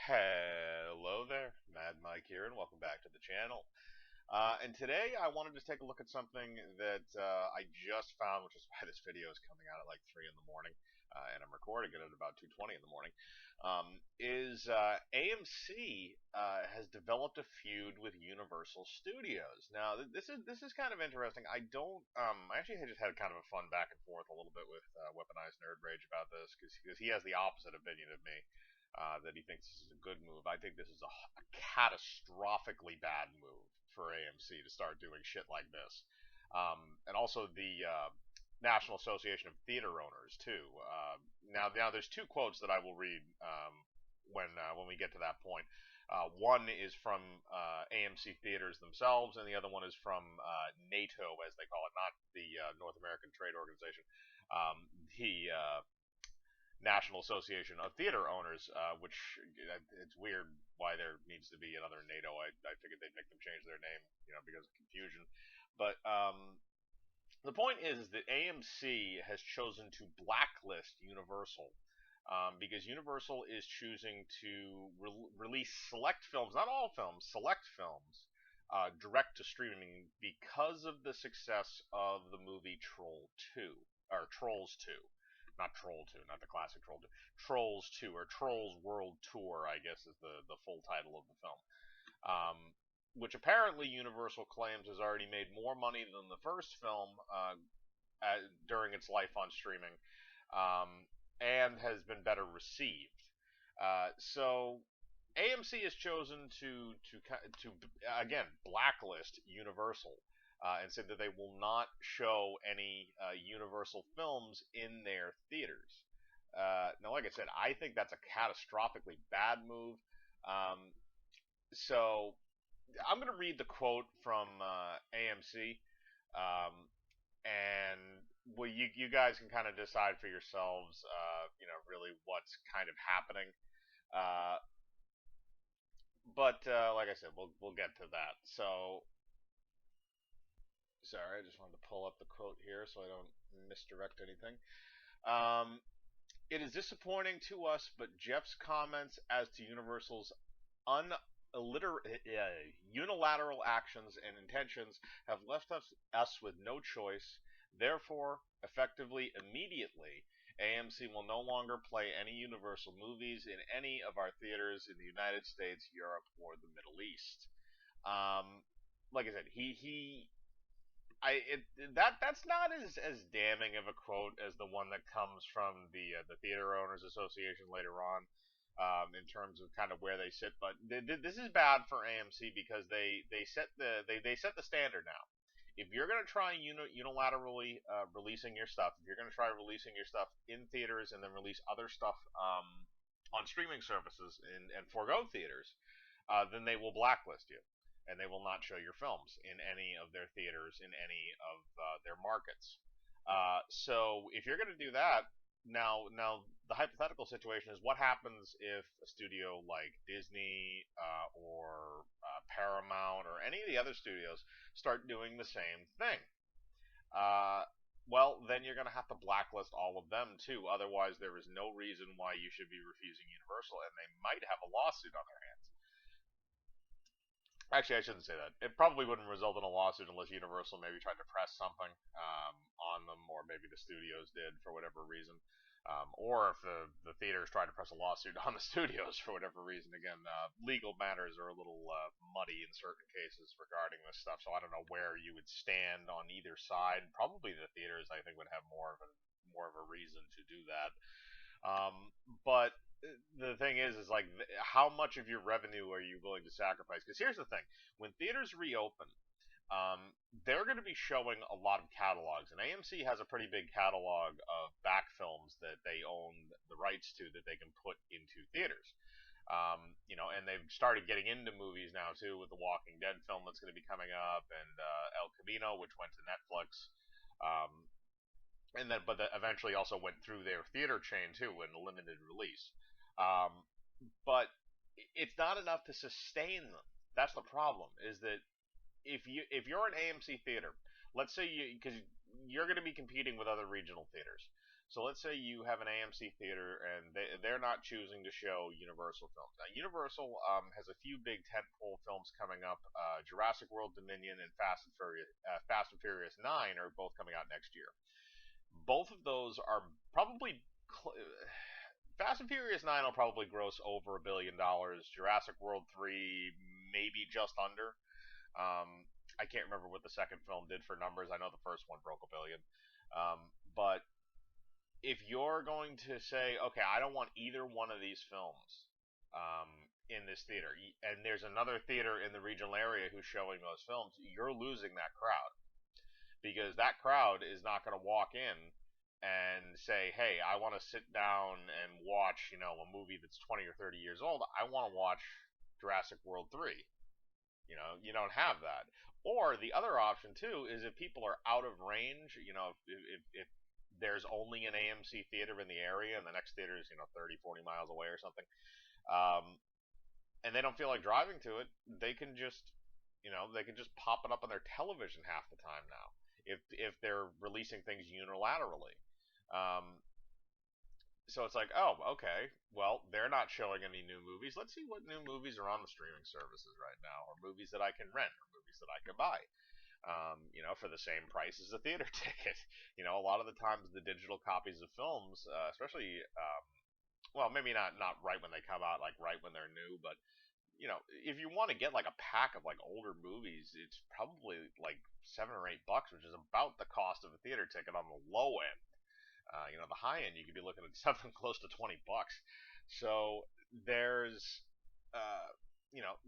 Hello there, Mad Mike here, and welcome back to the channel. And today I wanted to take a look at something that I just found, which is why this video is coming out at like 3 in the morning, and I'm recording it at about 2:20 in the morning. AMC has developed a feud with Universal Studios. Now, this is kind of interesting. I actually just had kind of a fun back and forth a little bit with Weaponized Nerd Rage about this because he has the opposite opinion of me. That he thinks this is a good move. I think this is a catastrophically bad move for AMC to start doing shit like this. And also the National Association of Theater Owners too. Now there's two quotes that I will read when we get to that point. One is from AMC theaters themselves, and the other one is from NATO, as they call it, not the North American Trade Organization. The National Association of Theater Owners, which it's weird why there needs to be another NATO. I figured they'd make them change their name, because of confusion. But the point is that AMC has chosen to blacklist Universal because Universal is choosing to release select films, not all films, select films, direct to streaming because of the success of the movie Trolls 2. Not Troll 2, not the classic Troll 2. Trolls 2, or Trolls World Tour, I guess is the full title of the film. Which apparently Universal claims has already made more money than the first film during its life on streaming, and has been better received. So AMC has chosen to again blacklist Universal. And said that they will not show any Universal films in their theaters. Now, like I said, I think that's a catastrophically bad move. So I'm going to read the quote from AMC, and you guys can kind of decide for yourselves, really what's kind of happening. But like I said, we'll get to that. So. Sorry, I just wanted to pull up the quote here so I don't misdirect anything. It is disappointing to us, but Jeff's comments as to Universal's unilateral actions and intentions have left us with no choice. Therefore, effectively, immediately, AMC will no longer play any Universal movies in any of our theaters in the United States, Europe, or the Middle East. Like I said, that's not as damning of a quote as the one that comes from the Theater Owners Association later on, in terms of kind of where they sit. But this is bad for AMC because they set the standard now. If you're going to try unilaterally releasing your stuff, if you're going to try releasing your stuff in theaters and then release other stuff on streaming services and forego theaters, then they will blacklist you. And they will not show your films in any of their theaters, in any of their markets. So if you're going to do that, now the hypothetical situation is what happens if a studio like Disney or Paramount or any of the other studios start doing the same thing? Well, then you're going to have to blacklist all of them too. Otherwise, there is no reason why you should be refusing Universal, and they might have a lawsuit on their hands. Actually, I shouldn't say that. It probably wouldn't result in a lawsuit unless Universal maybe tried to press something on them, or maybe the studios did for whatever reason. Or if the theaters tried to press a lawsuit on the studios for whatever reason. Again, legal matters are a little muddy in certain cases regarding this stuff, so I don't know where you would stand on either side. Probably the theaters, I think, would have more of a reason to do that. But the thing is like, how much of your revenue are you willing to sacrifice? Because here's the thing: when theaters reopen, they're going to be showing a lot of catalogs, and AMC has a pretty big catalog of back films that they own the rights to that they can put into theaters. And they've started getting into movies now too, with the Walking Dead film that's going to be coming up, and El Camino, which went to Netflix. But eventually also went through their theater chain too in a limited release. But it's not enough to sustain them. That's the problem. Is that if you're an AMC theater, let's say because you're going to be competing with other regional theaters, So let's say you have an AMC theater and they're not choosing to show Universal films. Now, Universal has a few big tentpole films coming up. Jurassic World Dominion and Fast and Furious 9 are both coming out next year. Both of those are probably. Fast and Furious 9 will probably gross over $1 billion. Jurassic World 3 maybe just under. I can't remember what the second film did for numbers. I know the first one broke $1 billion. But if you're going to say, okay, I don't want either one of these films in this theater, and there's another theater in the regional area who's showing those films, you're losing that crowd, because that crowd is not going to walk in and say, hey, I want to sit down and watch, a movie that's 20 or 30 years old. I want to watch Jurassic World 3. You don't have that. Or the other option too is if people are out of range, if there's only an AMC theater in the area and the next theater is 30, 40 miles away or something, and they don't feel like driving to it, they can just pop it up on their television half the time now if they're releasing things unilaterally. Um, so it's like, oh, okay, well, they're not showing any new movies. Let's see what new movies are on the streaming services right now, or movies that I can rent, or movies that I can buy. For the same price as a theater ticket. A lot of the times the digital copies of films, especially, well, maybe not right when they come out, like right when they're new, but if you want to get like a pack of like older movies, it's probably like $7 or $8, which is about the cost of a theater ticket on the low end. The high end, you could be looking at something close to $20. So there's,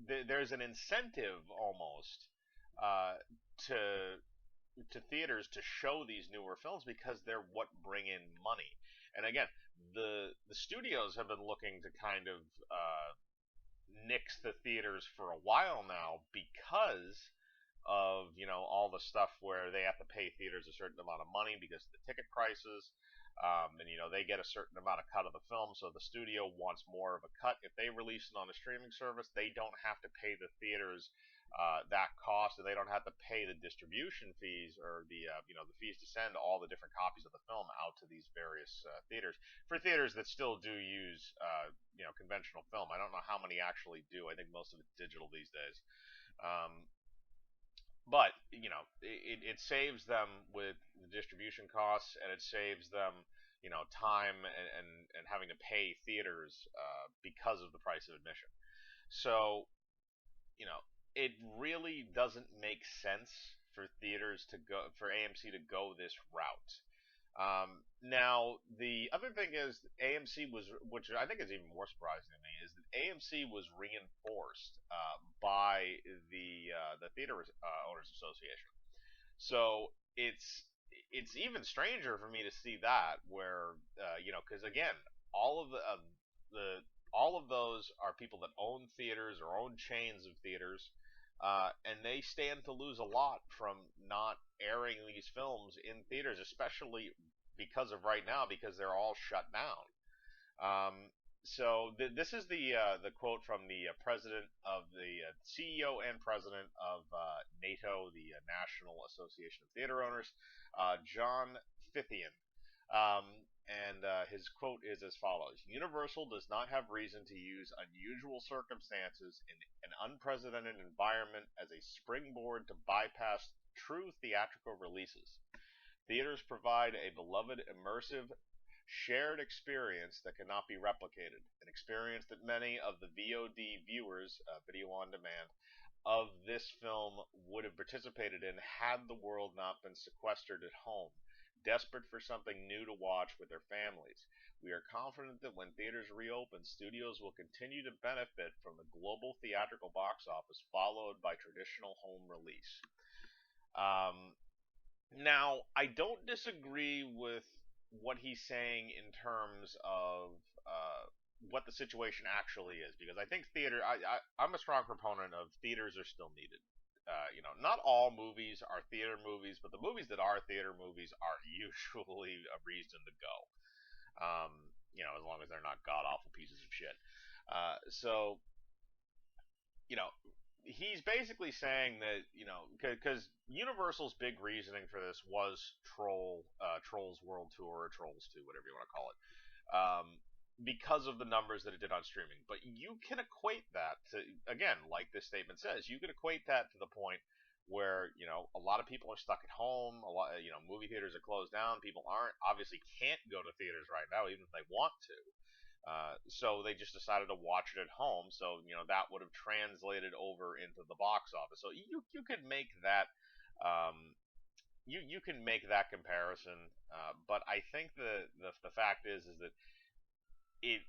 there's an incentive almost to theaters to show these newer films because they're what bring in money. And again, the studios have been looking to kind of nix the theaters for a while now because of all the stuff where they have to pay theaters a certain amount of money because of the ticket prices, and they get a certain amount of cut of the film, so the studio wants more of a cut. If they release it on a streaming service, they don't have to pay the theaters that cost, and they don't have to pay the distribution fees or the fees to send all the different copies of the film out to these various theaters. For theaters that still do use conventional film, I don't know how many actually do. I think most of it's digital these days. But it saves them with the distribution costs, and it saves them time and having to pay theaters because of the price of admission. So it really doesn't make sense for theaters to go for AMC to go this route. Now, the other thing is AMC was, which I think is even more surprising to me, is that AMC was reinforced by the Theater Owners Association. So it's even stranger for me to see that, where because again, all of the all of those are people that own theaters or own chains of theaters, and they stand to lose a lot from not airing these films in theaters, especially because of right now, because they're all shut down. This is the quote from the president of the CEO and president of NATO, the National Association of Theater Owners, John Fithian. His quote is as follows: Universal does not have reason to use unusual circumstances in an unprecedented environment as a springboard to bypass true theatrical releases. Theaters provide a beloved, immersive, shared experience that cannot be replicated, an experience that many of the VOD viewers, video on demand, of this film would have participated in had the world not been sequestered at home, desperate for something new to watch with their families. We are confident that when theaters reopen, studios will continue to benefit from the global theatrical box office, followed by traditional home release. Now, I don't disagree with what he's saying in terms of what the situation actually is, because I think I'm a strong proponent of theaters are still needed. Not all movies are theater movies, but the movies that are theater movies are usually a reason to go. As long as they're not god awful pieces of shit. So, you know, he's basically saying that, because Universal's big reasoning for this was Trolls World Tour, or Trolls 2, whatever you want to call it, because of the numbers that it did on streaming. But you can equate that to, again, like this statement says, you can equate that to the point where, a lot of people are stuck at home. A lot, movie theaters are closed down. People obviously can't go to theaters right now, even if they want to. So they just decided to watch it at home. So that would have translated over into the box office. So you could make that you can make that comparison. But I think the fact is that it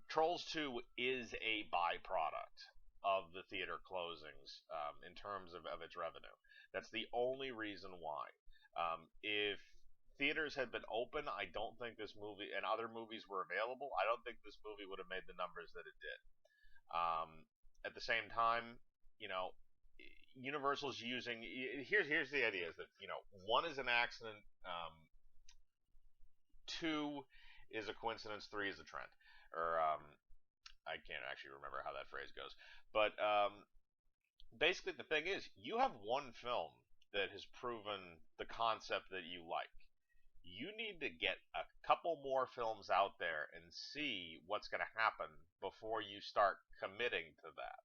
Trolls 2 is a byproduct of the theater closings, in terms of its revenue. That's the only reason why. If theaters had been open, I don't think this movie and other movies were available. I don't think this movie would have made the numbers that it did. Um, at the same time, you know, Universal's using, here's the idea: is that one is an accident, two is a coincidence, three is a trend, or I can't actually remember how that phrase goes, but basically the thing is, you have one film that has proven the concept that you like. You need to get a couple more films out there and see what's going to happen before you start committing to that.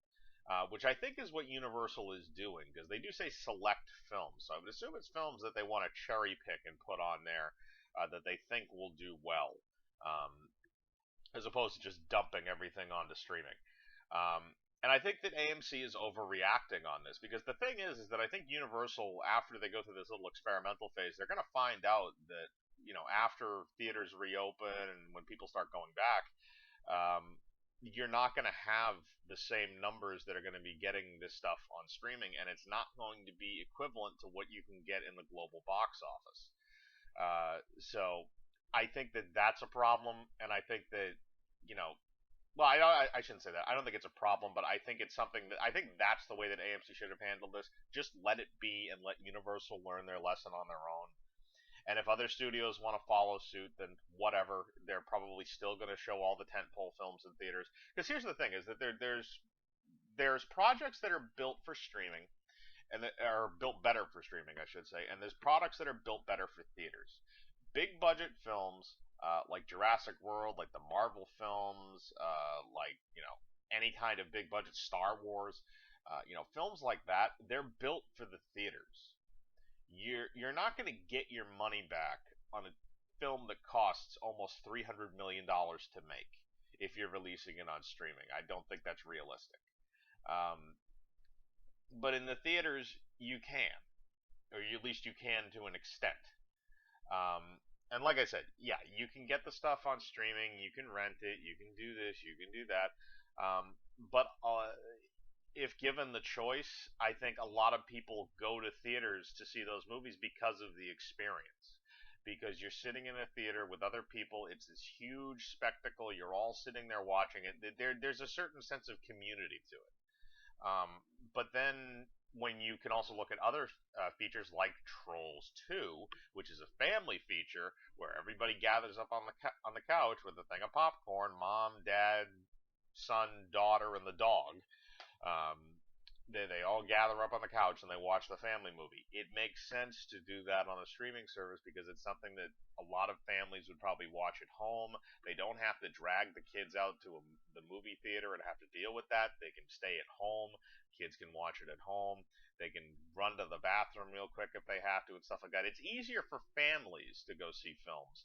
Which I think is what Universal is doing, because they do say select films. So I would assume it's films that they want to cherry pick and put on there, that they think will do well, um, as opposed to just dumping everything onto streaming. Um, and I think that AMC is overreacting on this, because the thing is that I think Universal, after they go through this little experimental phase, they're going to find out that after theaters reopen and when people start going back, um, you're not going to have the same numbers that are going to be getting this stuff on streaming, and it's not going to be equivalent to what you can get in the global box office. So I think that that's a problem, and I think that you know well, I shouldn't say that. I don't think it's a problem, but I think it's something that I think that's the way that AMC should have handled this. Just let it be and let Universal learn their lesson on their own. And if other studios want to follow suit, then whatever. They're probably still going to show all the tentpole films in theaters. Because here's the thing: is that there's projects that are built for streaming, and that are built better for streaming, I should say. And there's products that are built better for theaters. Big budget films, like Jurassic World, like the Marvel films, like any kind of big budget Star Wars, films like that. They're built for the theaters. You're not going to get your money back on a film that costs almost $300 million to make if you're releasing it on streaming. I don't think that's realistic. Um, but in the theaters, you can, or at least you can to an extent. And like I said, yeah, you can get the stuff on streaming, you can rent it, you can do this, you can do that. But if given the choice, I think a lot of people go to theaters to see those movies because of the experience. Because you're sitting in a theater with other people, it's this huge spectacle. You're all sitting there watching it. There's a certain sense of community to it. Um, but then when you can also look at other features like Trolls 2, which is a family feature where everybody gathers up on the couch with a thing of popcorn, mom, dad, son, daughter, and the dog. Um, they all gather up on the couch and they watch the family movie. It makes sense to do that on a streaming service because it's something that a lot of families would probably watch at home. They don't have to drag the kids out to the movie theater and have to deal with that. They can stay at home. Kids can watch it at home. They can run to the bathroom real quick if they have to and stuff like that. It's easier for families to go see films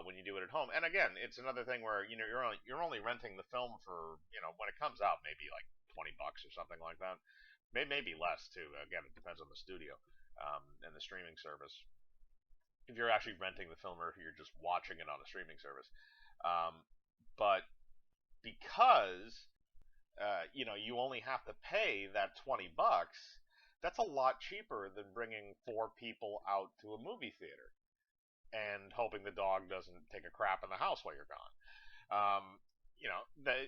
when you do it at home. And again, it's another thing where you're only renting the film for when it comes out, maybe like $20 or something like that. Maybe less too. Again, it depends on the studio and the streaming service. If you're actually renting the film or if you're just watching it on a streaming service, but because you only have to pay that $20, that's a lot cheaper than bringing four people out to a movie theater and hoping the dog doesn't take a crap in the house while you're gone. The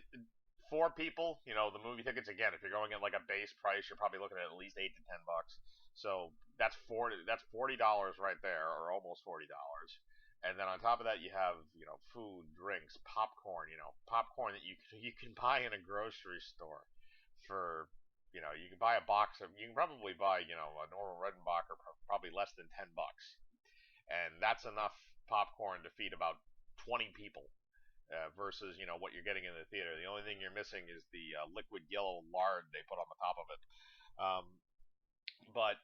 four people, the movie tickets again. If you're going at like a base price, you're probably looking at least $8 to $10. So that's $40 right there, or almost $40. And then on top of that, you have food, drinks, popcorn. Popcorn that you can buy in a grocery store for you can buy a box of, you can probably buy, a normal Redenbacher for probably less than $10, and that's enough popcorn to feed about 20 people. Versus what you're getting in the theater. The only thing you're missing is the liquid yellow lard they put on the top of it. Um, but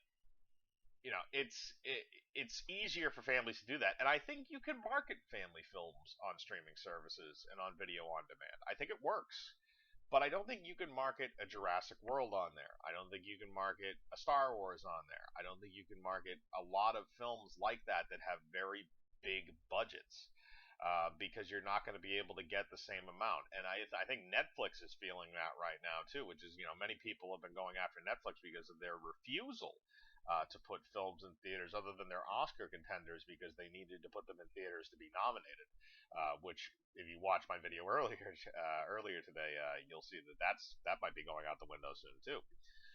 it's easier for families to do that, and I think you can market family films on streaming services and on video on demand. I think it works, but I don't think you can market a Jurassic World on there. I don't think you can market a Star Wars on there. I don't think you can market a lot of films like that that have very big budgets. Because you're not going to be able to get the same amount, and I think Netflix is feeling that right now too, which is many people have been going after Netflix because of their refusal to put films in theaters other than their Oscar contenders because they needed to put them in theaters to be nominated. Which, if you watch my video earlier today, you'll see that might be going out the window soon too.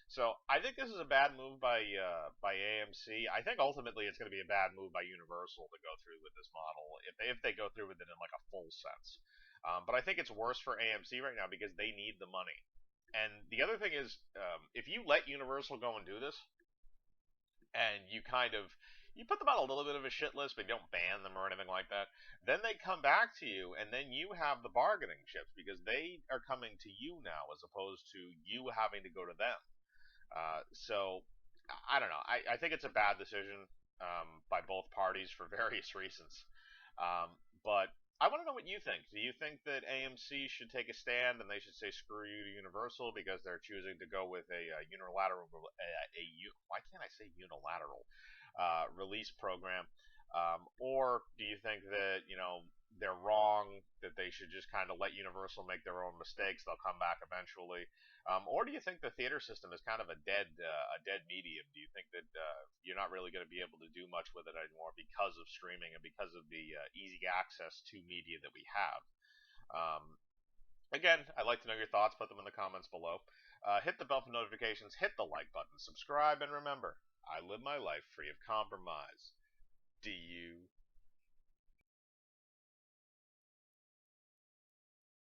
So I think this is a bad move by AMC. I think ultimately it's going to be a bad move by Universal to go through with this model if they go through with it in like a full sense. But I think it's worse for AMC right now because they need the money. And the other thing is, if you let Universal go and do this, and you put them on a little bit of a shit list, but you don't ban them or anything like that. Then they come back to you, and then you have the bargaining chips because they are coming to you now as opposed to you having to go to them. So I don't know. I think it's a bad decision by both parties for various reasons. But I want to know what you think. Do you think that AMC should take a stand and they should say screw you to Universal because they're choosing to go with a unilateral why can't I say unilateral release program? Or do you think that they're wrong, that they should just kind of let Universal make their own mistakes? They'll come back eventually. Or do you think the theater system is kind of a dead medium? Do you think that you're not really going to be able to do much with it anymore because of streaming and because of the easy access to media that we have? Um, Again, I'd like to know your thoughts. Put them in the comments below. Hit the bell for notifications. Hit the like button. Subscribe, and remember, I live my life free of compromise. Do you?